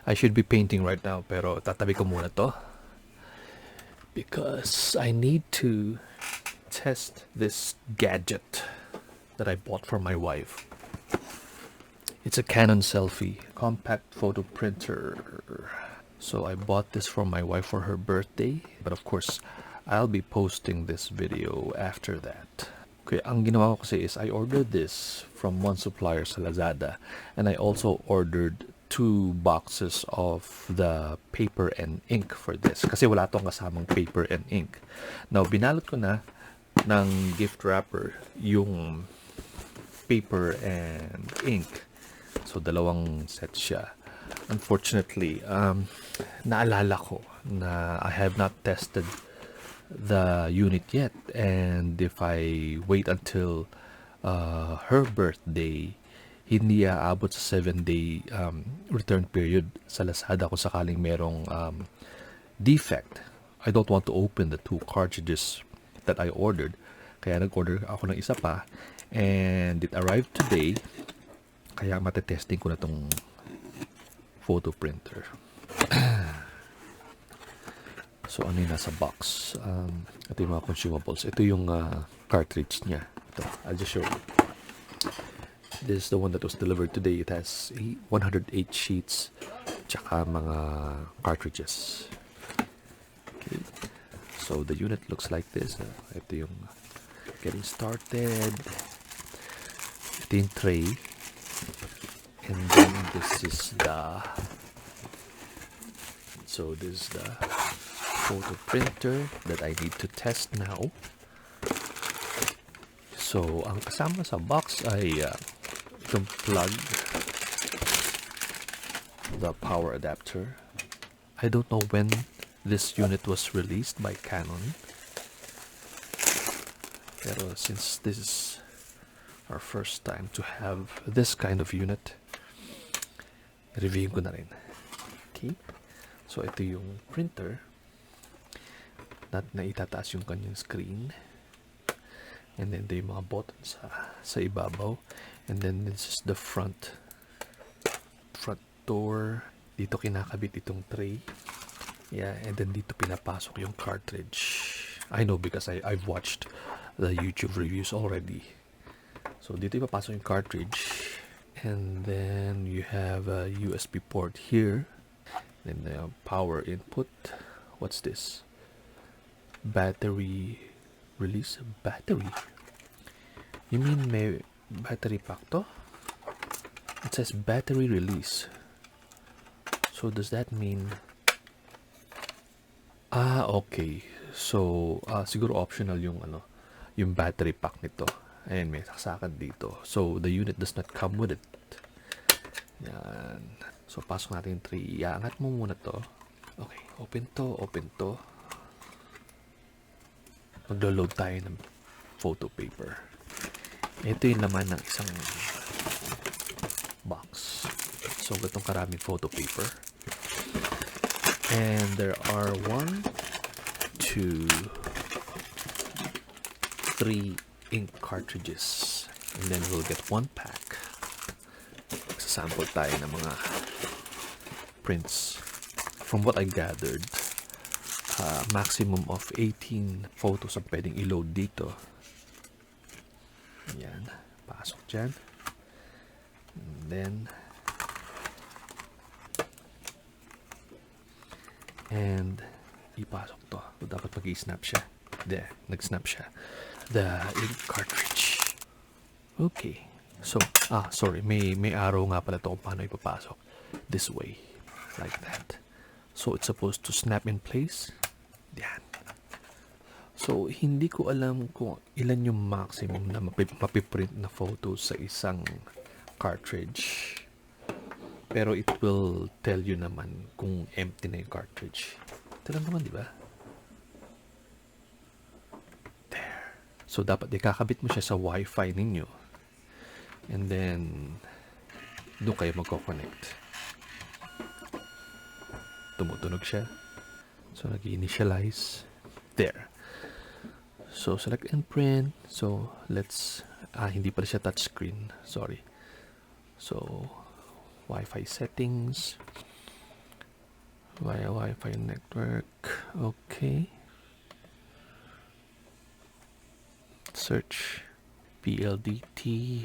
I should be painting right now, pero tatabi ko muna to because I need to test this gadget that I bought for my wife. It's a Canon Selphy compact photo printer. So I bought this for my wife for her birthday, but of course, I'll be posting this video after that. Okay, ang ginawa ko kasi is I ordered this from one supplier sa Lazada, and I also ordered 2 boxes of the paper and ink for this kasi wala tong kasamang paper and ink. Now, binalot ko na ng gift wrapper yung paper and ink. So, dalawang set siya. Unfortunately, naalala ko na I have not tested the unit yet, and if I wait until her birthday, hindi aabot sa 7-day return period sa Lazada kung sakaling merong defect. I don't want to open the 2 cartridges that I ordered, kaya nag-order ako ng isa pa, and it arrived today, kaya matetesting ko na tong photo printer. So, ano yung nasa box? Ito yung mga consumables. Ito yung cartridge niya. Ito, I'll just show you. This is the one that was delivered today. It has 108 sheets tsaka mga cartridges. Okay. So, the unit looks like this. Ito yung getting started. Ito yung tray. And then this is the... So, this is the photo printer that I need to test now. So, ang kasama sa box ay itong plug, the power adapter. I don't know when this unit was released by Canon, pero since this is our first time to have this kind of unit, review ko na rin. Okay, so ito yung printer na itataas yung kanyang screen, and then ito yung mga buttons sa ibabaw, and then this is the front door. Dito kinakabit itong tray, yeah, and then dito pinapasok yung cartridge. I know because I've watched the YouTube reviews already. So dito ipapasok yung cartridge, and then you have a USB port here, then the power input. What's this? Battery release. Battery? You mean may battery pack to? It says battery release. So does that mean... okay. So siguro optional yung yung battery pack nito. Ayan, may saksakan dito. So the unit does not come with it. Yan. So pasok natin yung tray. Iangat mo muna to. Okay, open to. Maglo-load tayo ng photo paper. Ito yung laman ng isang box. So, gatong karaming photo paper. And there are 1, 2, 3 ink cartridges. And then we'll get 1 pack. Magsasample tayo ng mga prints. From what I gathered, maximum of 18 photos ang pwedeng i-load dito. Yan, pasok dyan. And then ipasok to. So, dapat mag-i-snap siya. There, nag-snap siya. The ink cartridge. Okay. So, sorry, may arrow nga pala to kung paano ipapasok. This way, like that. So, it's supposed to snap in place. Yan. So, hindi ko alam kung ilan yung maximum na mapiprint na photos sa isang cartridge. Pero it will tell you naman kung empty na yung cartridge. Ito lang naman, di ba? There. So, dapat ikakabit mo siya sa Wi-Fi ninyo. And then, doon kayo magko-connect. Tumutunog siya. So, nag-initialize. There. So, select and print. So, let's... hindi pala siya touchscreen. Sorry. So, Wi-Fi settings. via Wi-Fi network. Okay. Search PLDT.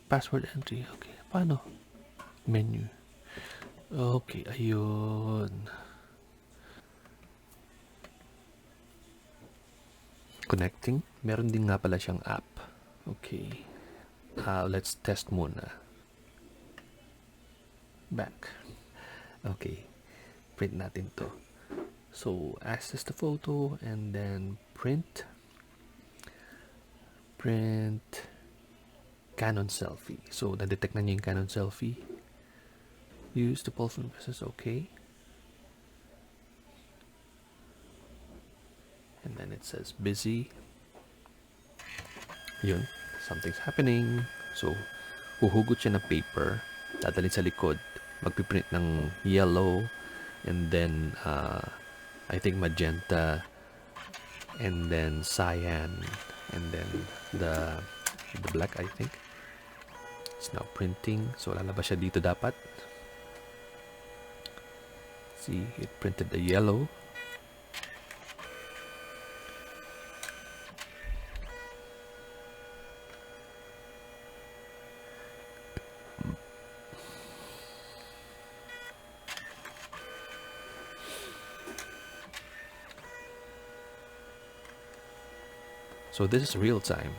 Password entry. Okay. Paano? Menu. Okay, ayun. Connecting. Meron din nga pala siyang app. Okay. Let's test muna. Back. Okay. Print natin to. So, access the photo and then print. Print Canon Selphy. So, na-detect na niya yung Canon Selphy. Use the pulse process. Okay. And then it says busy. Yun. Something's happening. So, huhugot siya ng paper. Dadalhin sa likod. Magpiprint ng yellow. And then, I think magenta. And then cyan. And then the black, I think. It's now printing. So, lalabas siya dito dapat. See, it printed the yellow. So this is real time.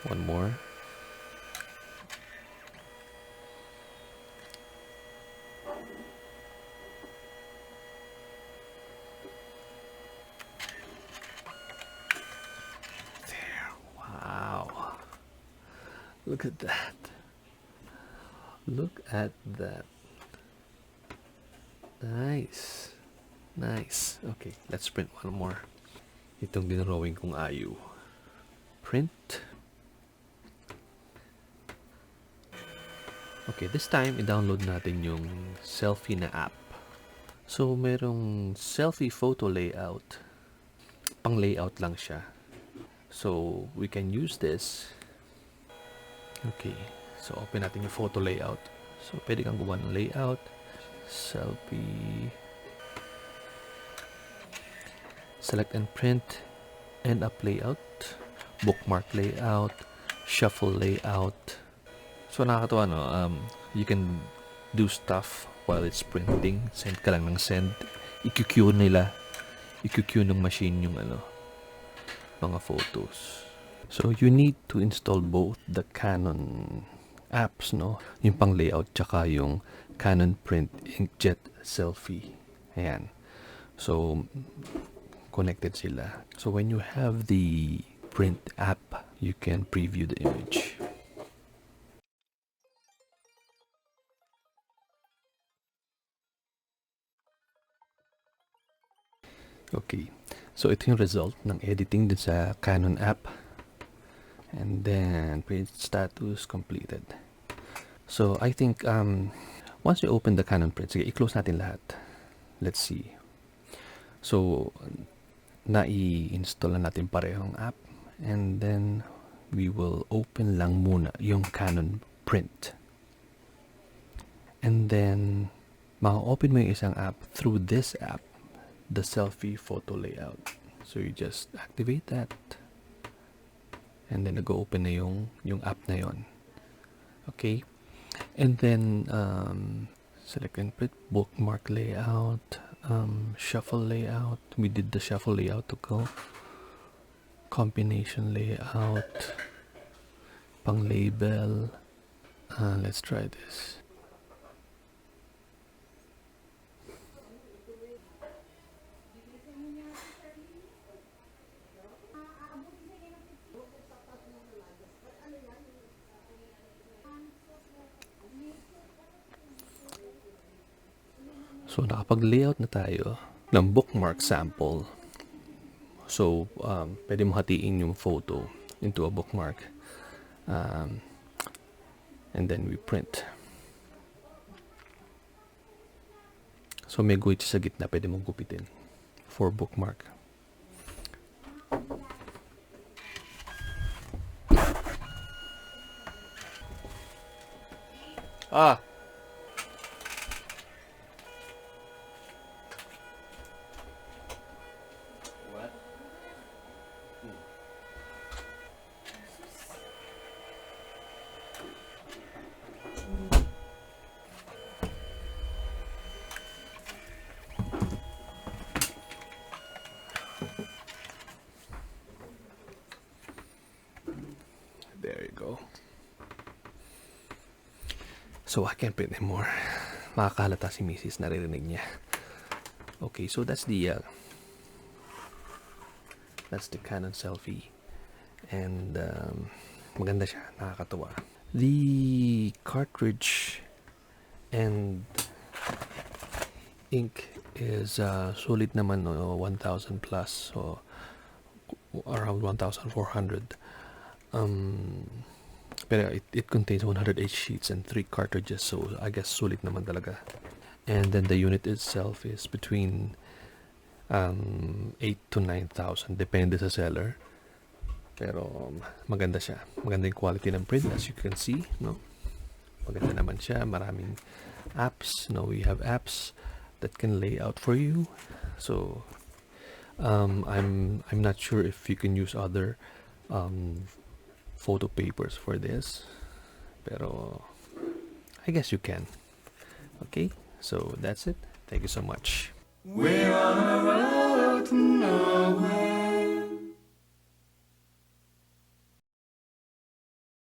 One more. There. Wow. Look at that. Look at that. Nice. Nice. Okay, let's print one more. Itong dinrawing kong ayu. Print. Okay, this time, i-download natin yung Selphy na app. So, merong Selphy photo layout. Pang layout lang siya. So, we can use this. Okay, so open natin yung photo layout. So, pwede kang gumawa ng layout. Selfie. Select and print. End up layout. Bookmark layout. Shuffle layout. So, nakakatawa, no? You can do stuff while it's printing. Send ka lang ng send. I-queue nila. I-queue ng machine yung mga photos. So, you need to install both the Canon apps, no? Yung pang layout, tsaka yung Canon Print Inkjet Selfie. Ayan. So, connected sila. So, when you have the print app, you can preview the image. Okay. So, ito yung result ng editing din sa Canon app. And then, print status completed. So, I think, once you open the Canon print, sige, i-close natin lahat. Let's see. So, na-i-install na natin parehong app. And then, we will open lang muna yung Canon print. And then, ma-open mo yung isang app through this app, the Selfie photo layout. So, you just activate that. And then, nag-open na yung app na yon. Okay? And then, select and print, bookmark layout, shuffle layout. We did the shuffle layout to go. Combination layout, pang label. Let's try this. So, nakapag-layout na tayo ng bookmark sample. So, pwede mo hatiin yung photo into a bookmark. And then we print. So, may guhit sa gitna, pwede mong gupitin for bookmark. There you go. So I can't print anymore. Makakalata si Mrs. Naririnig niya. Okay, so that's the Canon Selphy, and maganda siya, nakakatuwa. The cartridge and ink is sulit naman, 1,000 plus, so around 1,400. Pero it contains 108 sheets and 3 cartridges, so I guess sulit naman talaga. And then the unit itself is between 8 to 9,000, depende sa seller. Pero maganda siya. Maganda yung quality ng print, as you can see, no? Maganda naman siya. Maraming apps. We have apps that can lay out for you. So I'm not sure if you can use other photo papers for this, pero I guess you can. Okay, so that's it. Thank you so much. We're on a